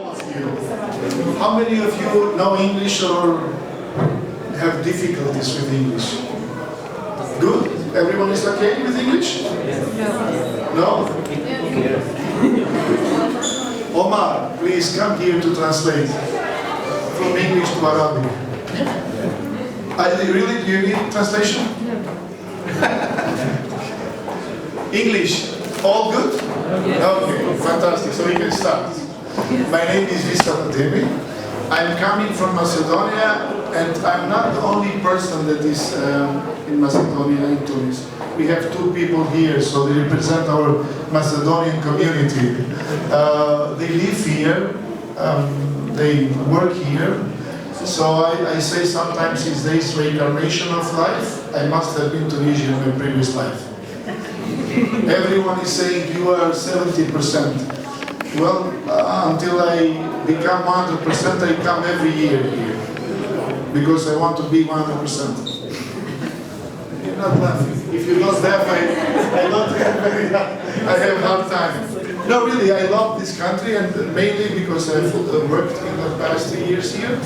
How many of you know English or have difficulties with English? Good? Everyone is okay with English? No? Omar, please come here to translate from English to Arabic. Really? Do you need translation? English, all good? Okay, fantastic. So we can start. My name is Visar Ademi. I'm coming from Macedonia, and I'm not the only person that is in Macedonia and Tunis. We have two people here, so they represent our Macedonian community. They live here, they work here. So I say sometimes it's the reincarnation of life. I must have been Tunisian in my previous life. Everyone is saying you are 70%. Well, until I become 100%, I come every year here. Because I want to be 100%. You're not laughing. If you don't laugh, I don't have I have a hard time. No, really, I love this country, and mainly because I've worked in the past 3 years here.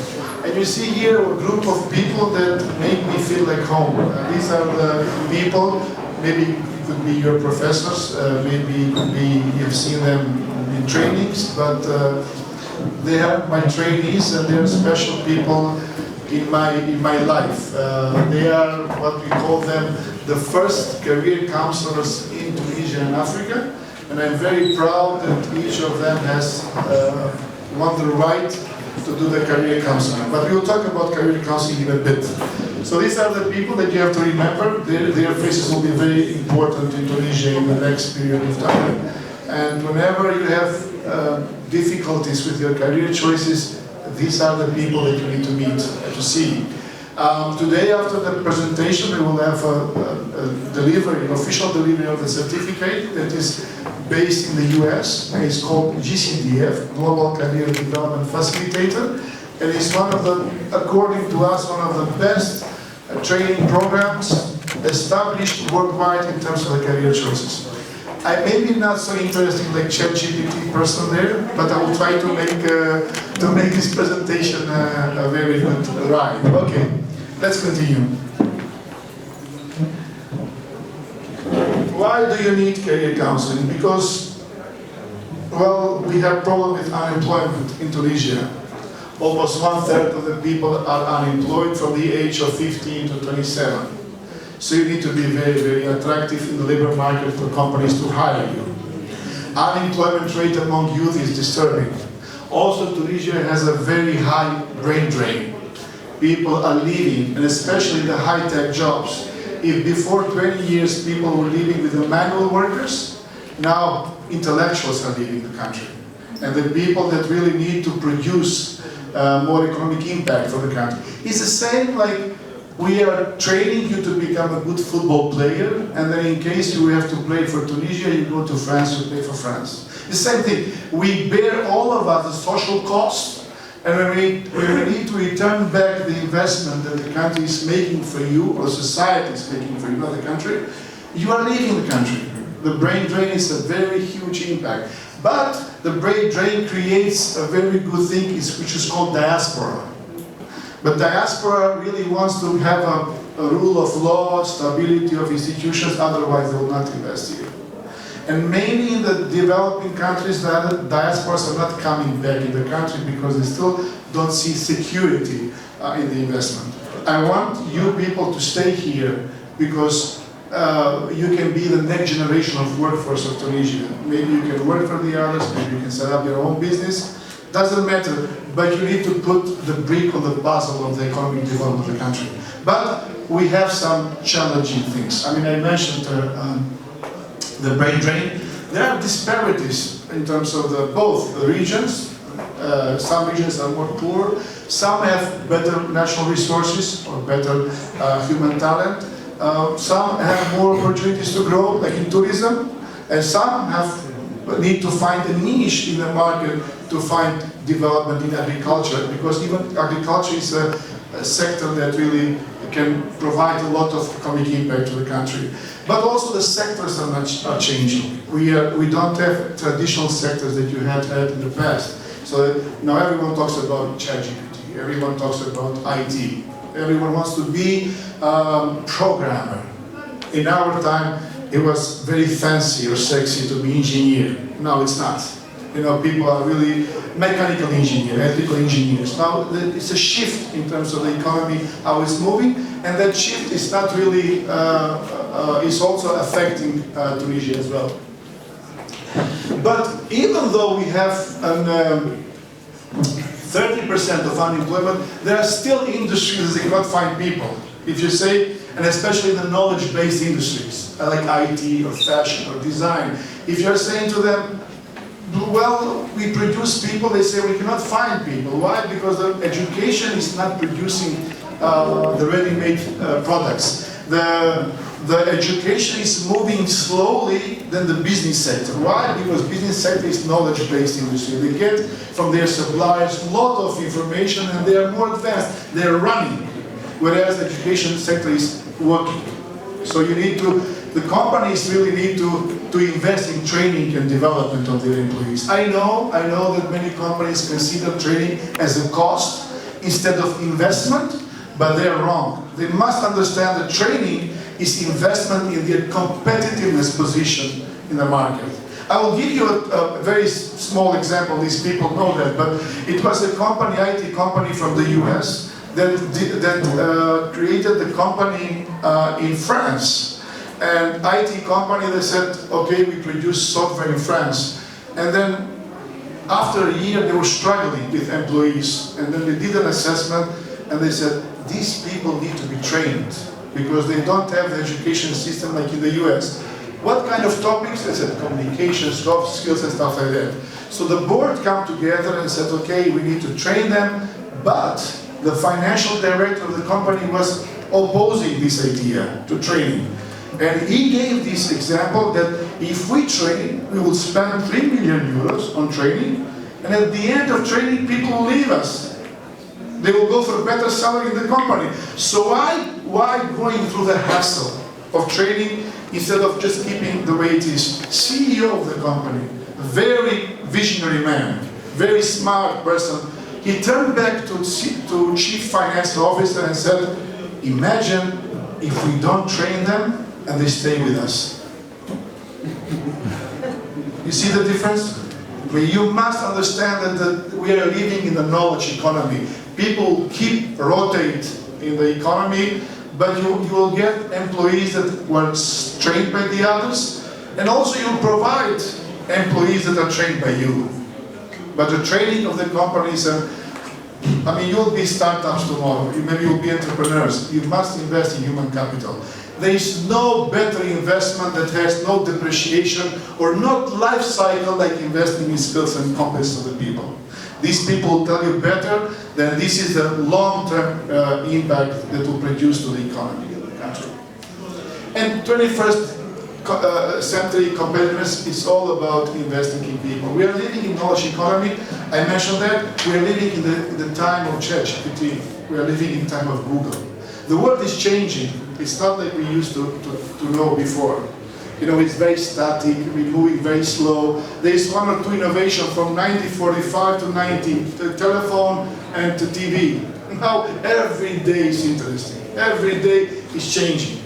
And you see here a group of people that make me feel like home. These are the people, maybe it could be your professors, maybe it could be you've seen them in trainings, but they are my trainees, and they are special people in my life. They are what we call them the first career counselors in Tunisia and Africa, and I'm very proud that each of them has won the right to do the career counseling. But we will talk about career counseling in a bit. So these are the people that you have to remember. Their faces will be very important in Tunisia in the next period of time. And whenever you have difficulties with your career choices, these are the people that you need to meet, to see. Today, after the presentation, we will have a delivery, an official delivery of the certificate that is based in the US, and it's called GCDF, Global Career Development Facilitator, and it's one of the, according to us, one of the best training programs established worldwide in terms of the career choices. I may be not so interesting like ChatGPT person there, but I will try to make this presentation a very good ride. Okay, let's continue. Why do you need career counseling? Because, well, we have problem with unemployment in Tunisia. Almost 1/3 of the people are unemployed from the age of 15 to 27. So you need to be very, very attractive in the labor market for companies to hire you. Unemployment rate among youth is disturbing. Also, Tunisia has a very high brain drain. People are leaving, and especially the high-tech jobs. If before 20 years people were living with the manual workers, now intellectuals are leaving the country. And the people that really need to produce more economic impact for the country. It's the same like we are training you to become a good football player, and then in case you have to play for Tunisia, you go to France to play for France. The same thing. We bear, all of us, the social costs, and when we need to return back the investment that the country is making for you, or society is making for you, not the country, you are leaving the country. The brain drain is a very huge impact. But the brain drain creates a very good thing, which is called diaspora. But diaspora really wants to have a rule of law, stability of institutions, otherwise they will not invest here. And mainly in the developing countries, the diasporas are not coming back in the country because they still don't see security in the investment. I want you people to stay here because you can be the next generation of workforce of Tunisia. Maybe you can work for the others, maybe you can set up your own business. Doesn't matter, but you need to put the brick on the puzzle of the economic development of the country. But we have some challenging things. I mean, I mentioned the brain drain. There are disparities in terms of both the regions. Some regions are more poor. Some have better natural resources or better human talent. Some have more opportunities to grow, like in tourism, and some need to find a niche in the market to find development in agriculture, because even agriculture is a sector that really can provide a lot of economic impact to the country. But also the sectors are changing. We don't have traditional sectors that you had in the past. So now everyone talks about ChatGPT, everyone talks about IT, everyone wants to be programmer. In our time, it was very fancy or sexy to be engineer. Now it's not. You know, people are really mechanical engineers, electrical engineers. Now it's a shift in terms of the economy, how it's moving, and that shift is not really, is also affecting Tunisia as well. But even though we have 30% of unemployment, there are still industries that cannot find people. If you say, and especially in the knowledge-based industries, like IT or fashion or design, if you're saying to them, well, we produce people, they say we cannot find people. Why? Because the education is not producing the ready-made products. The education is moving slowly than the business sector. Why? Because business sector is knowledge-based industry. They get from their suppliers a lot of information and they are more advanced. They are running, whereas the education sector is working. So you need to, the companies really need to invest in training and development of their employees. I know that many companies consider training as a cost instead of investment, but they are wrong. They must understand that training is investment in their competitiveness position in the market. I will give you a very small example, these people know that, but it was a company, IT company from the US that created the company in France. And IT company, they said, okay, we produce software in France. And then after a year, they were struggling with employees. And then they did an assessment and they said, these people need to be trained because they don't have the education system like in the US. What kind of topics? They said communication, soft skills and stuff like that. So the board came together and said, okay, we need to train them, but the financial director of the company was opposing this idea to training. And he gave this example that if we train, we will spend 3 million euros on training, and at the end of training, people will leave us. They will go for a better salary in the company. So why going through the hassle of training instead of just keeping the way it is? CEO of the company, very visionary man, very smart person, he turned back to chief finance officer and said, imagine if we don't train them and they stay with us. You see the difference? You must understand that we are living in the knowledge economy. People keep rotate in the economy, but you will get employees that were trained by the others, and also you provide employees that are trained by you. But the training of the companies, you'll be startups tomorrow, maybe you'll be entrepreneurs. You must invest in human capital. There is no better investment that has no depreciation or not life cycle like investing in skills and competence of the people. These people will tell you better that this is the long-term impact that will produce to the economy of the country. And 21st century competitiveness is all about investing in people. We are living in knowledge economy. I mentioned that. We are living in the time of ChatGPT. We are living in the time of Google. The world is changing. It's not like we used to know before. You know, it's very static, we're moving very slow. There is one or two innovations from 1945 to 90, to telephone and to TV. Now, every day is interesting. Every day is changing.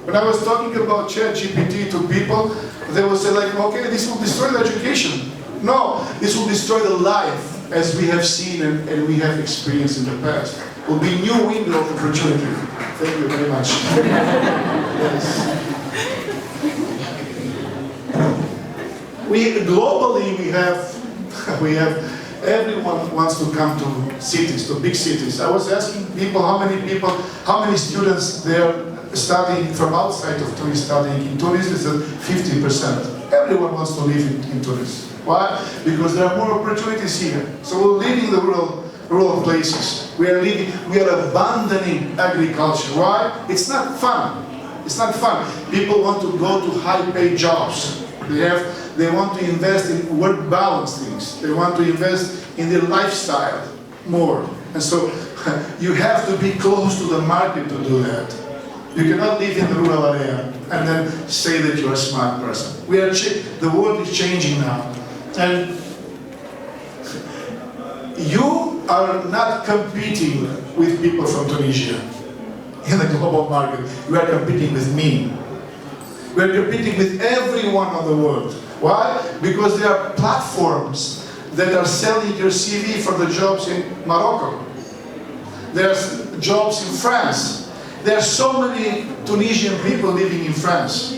When I was talking about ChatGPT to people, they will say like, okay, this will destroy the education. No, this will destroy the life as we have seen and we have experienced in the past. It will be a new window of opportunity. Thank you very much. Yes. Globally, we have everyone wants to come to cities, to big cities. I was asking people, how many students they're studying from outside of Tunis, studying in Tunis. They said 50%. Everyone wants to live in Tunis. Why? Because there are more opportunities here. So we're leaving the rural places. We are abandoning agriculture. Why? It's not fun. It's not fun. People want to go to high-paid jobs. They want to invest in work balance things. They want to invest in their lifestyle more. And so you have to be close to the market to do that. You cannot live in the rural area and then say that you're a smart person. The world is changing now. And you are not competing with people from Tunisia in the global market. You are competing with me. We are competing with everyone on the world. Why? Because there are platforms that are selling your CV for the jobs in Morocco. There's jobs in France. There are so many Tunisian people living in France.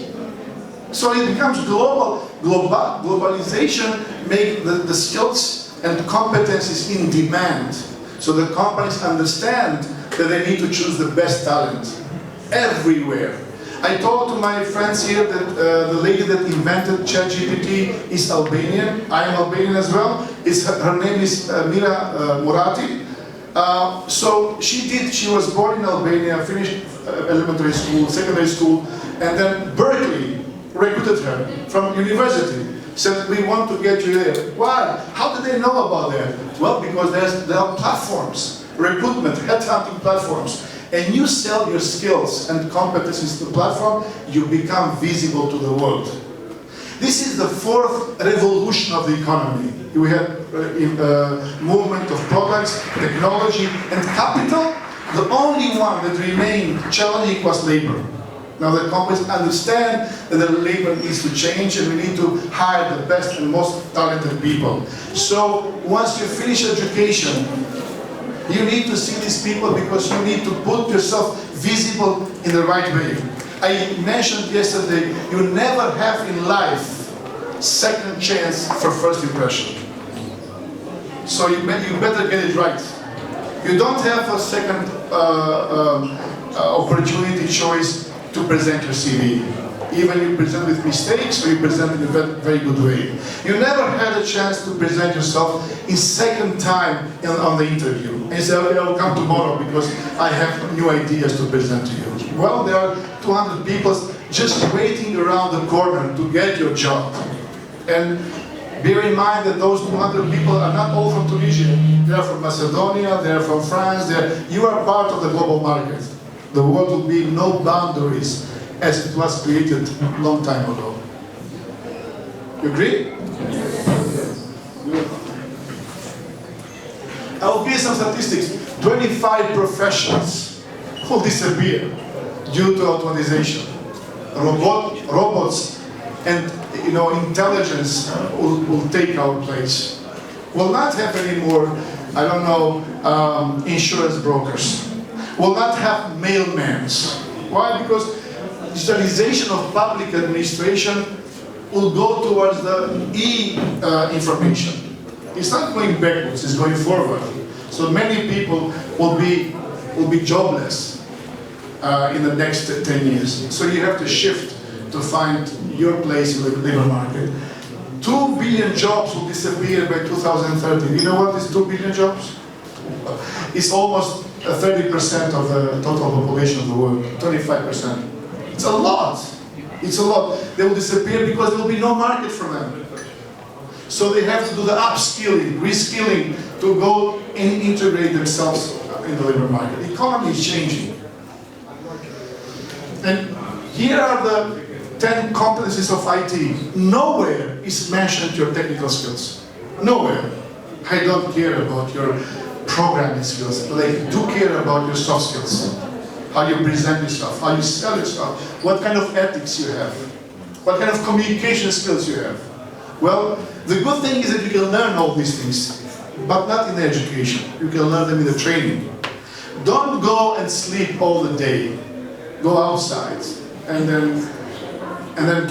So it becomes globalization makes the skills and competencies in demand. So the companies understand that they need to choose the best talent everywhere. I told to my friends here that the lady that invented ChatGPT is Albanian. I am Albanian as well. Her name is Mira Murati. So she was born in Albania, finished elementary school, secondary school, and then Berkeley recruited her from university. Said, we want to get you there. Why? How did they know about that? Well, because there are platforms, recruitment, headhunting platforms. And you sell your skills and competencies to the platform, you become visible to the world. This is the fourth revolution of the economy. We had movement of products, technology, and capital. The only one that remained challenging was labor. Now the companies understand that the labor needs to change and we need to hire the best and most talented people. So once you finish education, you need to see these people because you need to put yourself visible in the right way. I mentioned yesterday, you never have in life second chance for first impression. So you better get it right. You don't have a second opportunity choice to present your CV. Even you present with mistakes or you present in a very good way. You never had a chance to present yourself in second time on the interview. And say, okay, I'll come tomorrow because I have new ideas to present to you. Well, there are 200 people just waiting around the corner to get your job. And bear in mind that those 200 people are not all from Tunisia. They are from Macedonia, they are from France. You are part of the global market. The world will be no boundaries as it was created a long time ago. You agree? I will give you some statistics. 25 professions will disappear due to automatization. Robots and intelligence will take our place. We'll not have any more, insurance brokers. We'll not have mailmans. Why? Because digitalization of public administration will go towards the e-information. It's not going backwards, it's going forward. So many people will be jobless in the next 10 years. So you have to shift to find your place in the labor market. 2 billion jobs will disappear by 2030. You know what is 2 billion jobs? It's almost 30% of the total population of the world, 25%. It's a lot. It's a lot. They will disappear because there will be no market for them. So they have to do the upskilling, reskilling to go and integrate themselves in the labor market. The economy is changing. And here are the 10 competencies of IT. Nowhere is mentioned your technical skills. Nowhere. I don't care about your programming skills, but I do care about your soft skills. How you present yourself, how you sell yourself, what kind of ethics you have, what kind of communication skills you have. Well, the good thing is that you can learn all these things, but not in the education. You can learn them in the training. Don't go and sleep all the day. Go outside and then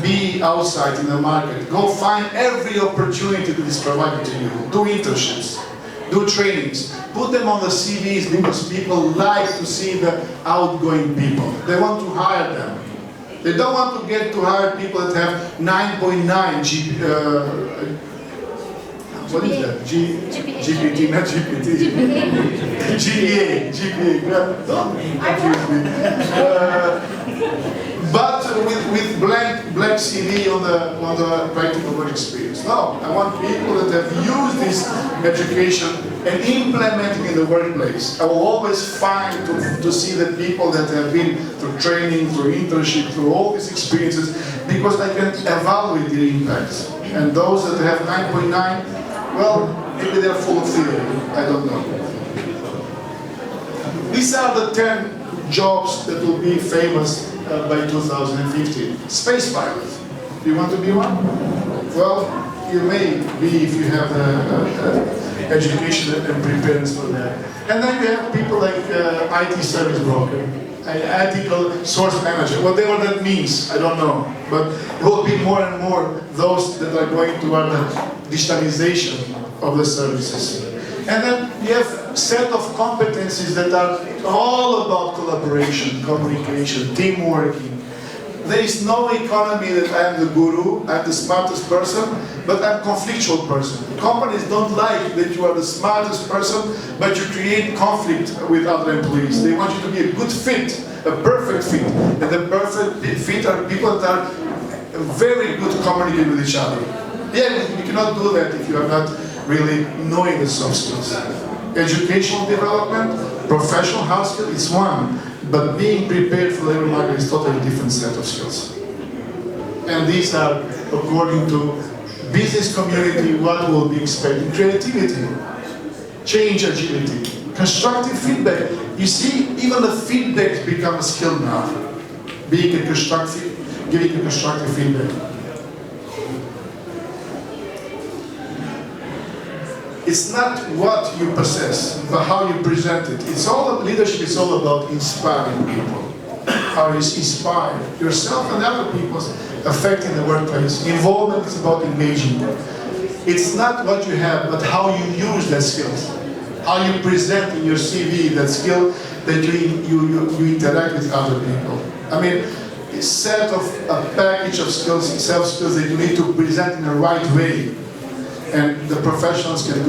be outside in the market. Go find every opportunity that is provided to you. Do internships, do trainings. Put them on the CVs because people like to see the outgoing people. They want to hire them. They don't want to hire people that have 9.9 what is that? GPT, not GPT. GPA. Don't confuse me. But with blank CV on the practical work experience. No, I want people that have used this education and implemented it in the workplace. I will always find to see the people that have been through training, through internship, through all these experiences, because I can evaluate their impact. And those that have 9.9, well, Maybe they're full of theory, I don't know. These are the 10 jobs that will be famous by 2015. Space pilot. Do you want to be one? Well, you may be if you have education and preparedness for that. And then you have people like IT service broker, ethical source manager. Whatever that means, I don't know. But there will be more and more those that are going toward the digitalization of the services. And then you have set of competencies that are all about collaboration, communication, teamwork. There is no economy that I am the guru, I'm the smartest person, but I'm a conflictual person. Companies don't like that you are the smartest person, but you create conflict with other employees. They want you to be a good fit, a perfect fit. And the perfect fit are people that are very good communicating with each other. Yeah, you cannot do that if you are not really knowing the soft skills. Educational development, professional hard skill is one. But being prepared for the labor market is totally different set of skills. And these are, according to business community, what will be expected. Creativity, change agility, constructive feedback. You see, even the feedback becomes a skill now. Being a constructive, giving a constructive feedback. It's not what you possess, but how you present it. It's all leadership is all about inspiring people. How you inspire yourself and other people affecting the workplace. Involvement is about engaging. It's not what you have, but how you use that skills. How you present in your CV that skill that you interact with other people. I mean, a set of a package of skills, self-skills that you need to present in the right way. And the professionals can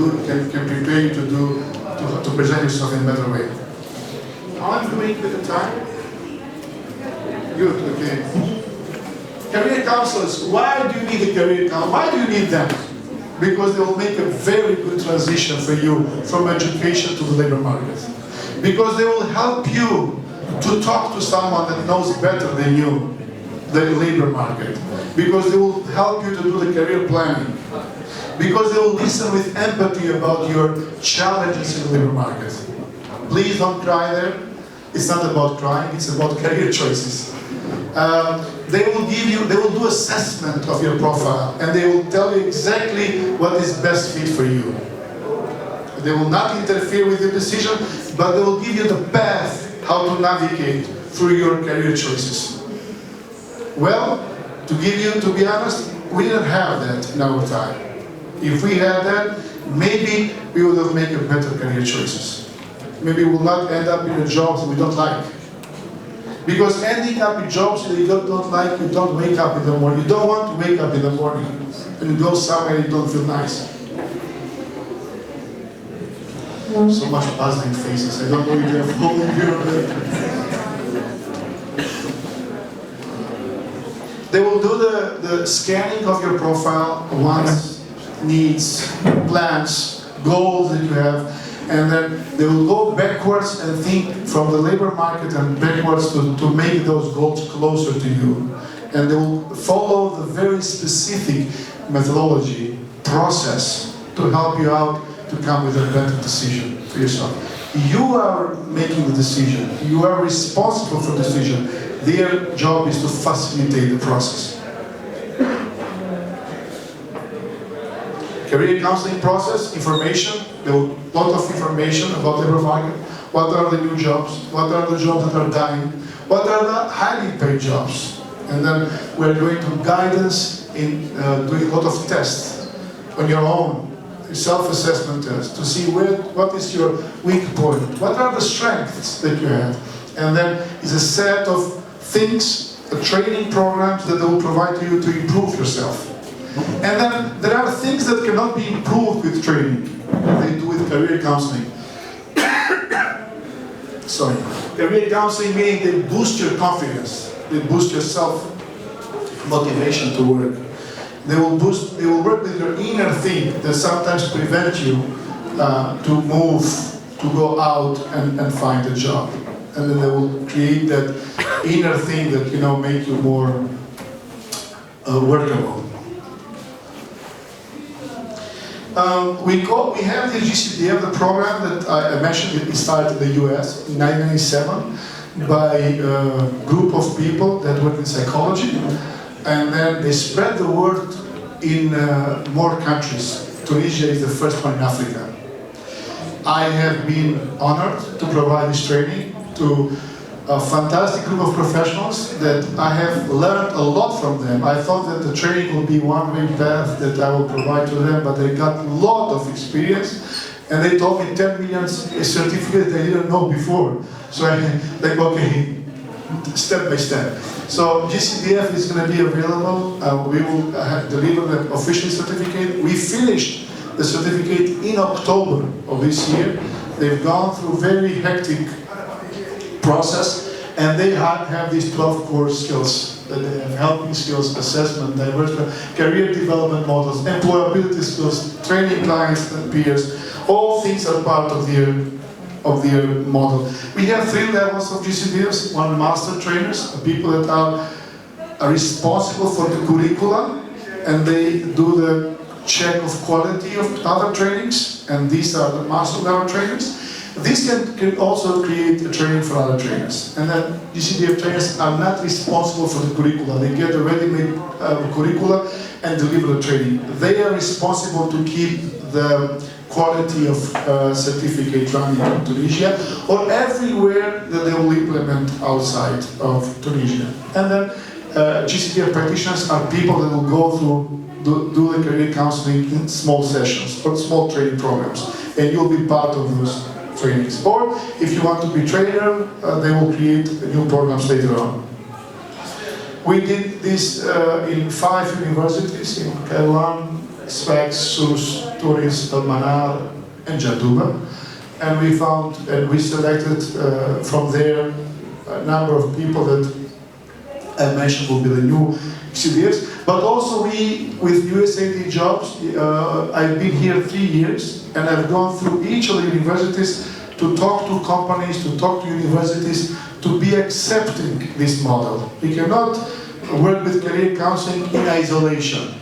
prepare you to present yourself in a better way. How I'm doing with the time? Good, okay. Career counselors, why do you need a career counselor? Why do you need them? Because they will make a very good transition for you from education to the labor market. Because they will help you to talk to someone that knows better than you the labor market. Because they will help you to do the career planning. Because they will listen with empathy about your challenges in the labor market. Please don't cry there. It's not about crying, it's about career choices. They will do assessment of your profile, and they will tell you exactly what is best fit for you. They will not interfere with your decision, but they will give you the path how to navigate through your career choices. Well, to be honest, we didn't have that in our time. If we had that, maybe we would have made better career choices. Maybe we will not end up in the jobs we don't like. Because ending up in jobs that you don't like, you don't wake up in the morning. You don't want to wake up in the morning and you go somewhere you don't feel nice. So much puzzling faces. I don't know if they're following you. They will do the scanning of your profile, wants, needs, plans, goals that you have, and then they will go backwards and think from the labor market and backwards to make those goals closer to you. And they will follow the very specific methodology, process, to help you out to come with a better decision for yourself. You are making the decision. You are responsible for the decision. Their job is to facilitate the process. Career counseling process, information, there will be a lot of information about labor market. What are the new jobs? What are the jobs that are dying? What are the highly paid jobs? And then we're going to guidance in doing a lot of tests on your own, self-assessment tests, to see what is your weak point, what are the strengths that you have. And then is a set of things, training programs that they will provide to you to improve yourself. And then there are things that cannot be improved with training. They do with career counseling. Sorry. Career counseling meaning they boost your confidence. They boost your self-motivation to work. They will work with your inner thing that sometimes prevent you to move, to go out and find a job. And then they will create that inner thing that, make you more workable. We have the GCDF, the program that I mentioned. It started in the US in 1997 by a group of people that work in psychology, and then they spread the word in more countries. Tunisia is the first one in Africa. I have been honored to provide this training to a fantastic group of professionals that I have learned a lot from them. I thought that the training would be one-way path that I will provide to them, but they got a lot of experience, and they told me 10 million certificates they didn't know before. So I like, okay, step by step. So GCDF is going to be available. We will deliver the official certificate. We finished the certificate in October of this year. They've gone through very hectic process, and they have these 12 core skills that they have: helping skills, assessment, diversity, career development models, employability skills, training clients and peers. All things are part of their model. We have 3 levels of GCDFs. One, master trainers, people that are responsible for the curricula, and they do the check of quality of other trainings, and these are the master level trainers. This can also create a training for other trainers. And then GCDF trainers are not responsible for the curricula. They get a ready-made curricula and deliver the training. They are responsible to keep the quality of certificate running in Tunisia or everywhere that they will implement outside of Tunisia. And then GCDF practitioners are people that will go through, do the career counseling in small sessions or small training programs. And you'll be part of those trainings. Or if you want to be trainer, they will create new programs later on. We did this in 5 universities, in Kairouan, Sfax, Sousse, Tunis, El Manar, and Jadouba. And we found, and we selected from there a number of people that I mentioned will be the new CDFs. But also we, with USAID jobs, I've been here 3 years, and I've gone through each of the universities to talk to companies, to talk to universities, to be accepting this model. We cannot work with career counseling in isolation.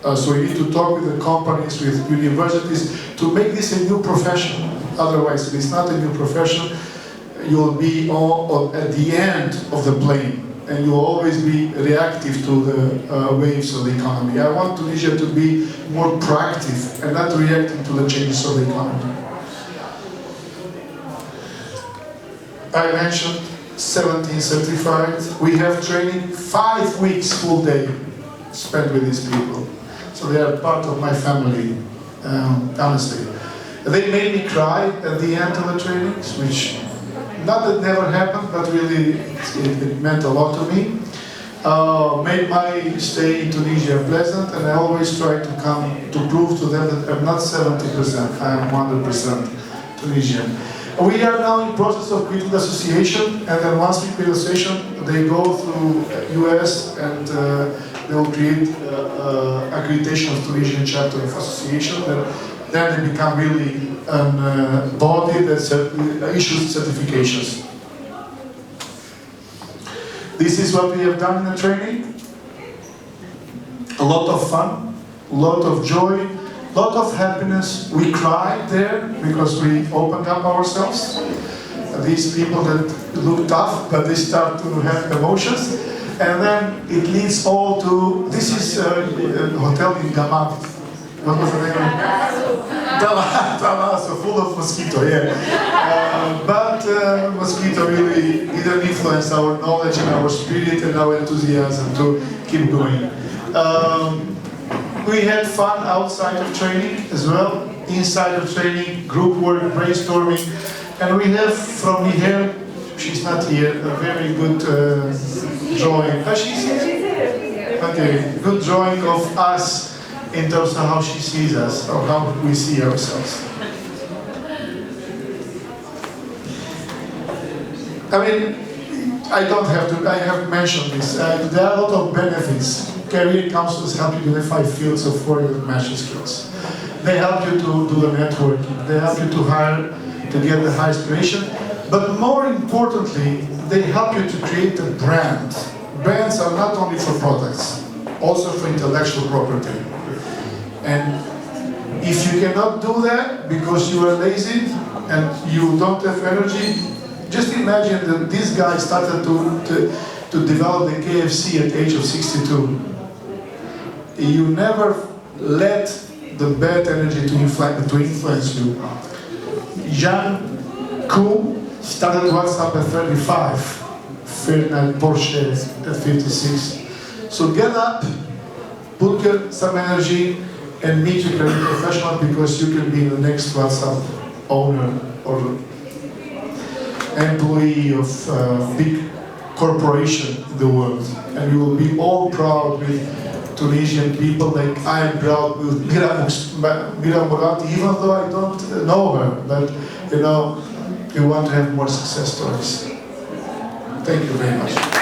So we need to talk with the companies, with universities, to make this a new profession. Otherwise, if it's not a new profession, you'll be at the end of the plane, and you'll always be reactive to the waves of the economy. I want Tunisia to be more proactive and not reacting to the changes of the economy. I mentioned 17 certified. We have training 5 weeks full day spent with these people. So they are part of my family, honestly. They made me cry at the end of the trainings, which not that never happened, but really it meant a lot to me. Made my stay in Tunisia pleasant, and I always try to come to prove to them that I'm not 70%, I am 100% Tunisian. We are now in process of creating the association, and then once we create the association, they go through US and they will create accreditation of Tunisian chapter of association. Then they become really a body that issues certifications. This is what we have done in the training. A lot of fun, a lot of joy, a lot of happiness. We cried there because we opened up ourselves. These people that look tough, but they start to have emotions. And then it leads all to, this is a hotel in Gamat. What was the name? Talasso, full of mosquito, yeah. But mosquito really didn't influence our knowledge and our spirit and our enthusiasm to keep going. We had fun outside of training as well, inside of training, group work, brainstorming, and we have from here, she's not here, a very good drawing. She's here? Okay, good drawing of us in terms of how she sees us, or how we see ourselves. I mean, I don't have to, I have mentioned this. There are a lot of benefits. Career counselors help you identify fields of foreign matching skills. They help you to do the networking. They help you to hire, to get the high aspiration. But more importantly, they help you to create a brand. Brands are not only for products, also for intellectual property. And If you cannot do that because you are lazy and you don't have energy, just imagine that this guy started to develop the KFC at the age of 62. You never let the bad energy to influence you. Jan Koum started WhatsApp at 35, Ferdinand Porsche at 56. So get up, put some energy, and meet your career professional, because you can be the next WhatsApp owner or employee of a big corporation in the world. And you will be all proud with Tunisian people, like I am proud with Mira Morati, even though I don't know her, but you know, we want to have more success stories. Thank you very much.